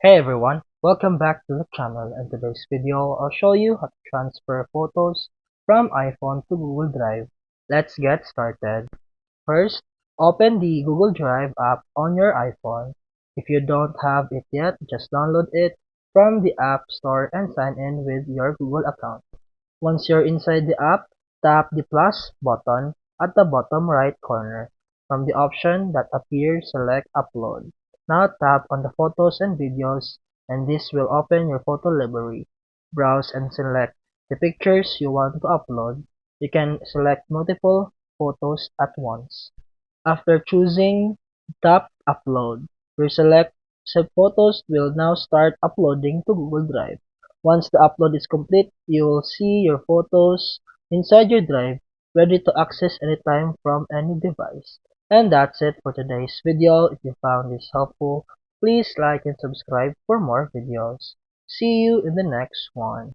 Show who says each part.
Speaker 1: Hey everyone, welcome back to the channel. In today's video, I'll show you how to transfer photos from iPhone to Google Drive. Let's get started. First, open the Google Drive app on your iPhone. If you don't have it yet, just download it from the App Store and sign in with your Google account. Once you're inside the app, tap the plus button at the bottom right corner. From the option that appears, select Upload. Now tap on the photos and videos, and this will open your photo library. Browse and select the pictures you want to upload. You can select multiple photos at once. After choosing, tap Upload. Your photos will now start uploading to Google Drive. Once the upload is complete, you will see your photos inside your drive, ready to access anytime from any device. And that's it for today's video. If you found this helpful, please like and subscribe for more videos. See you in the next one.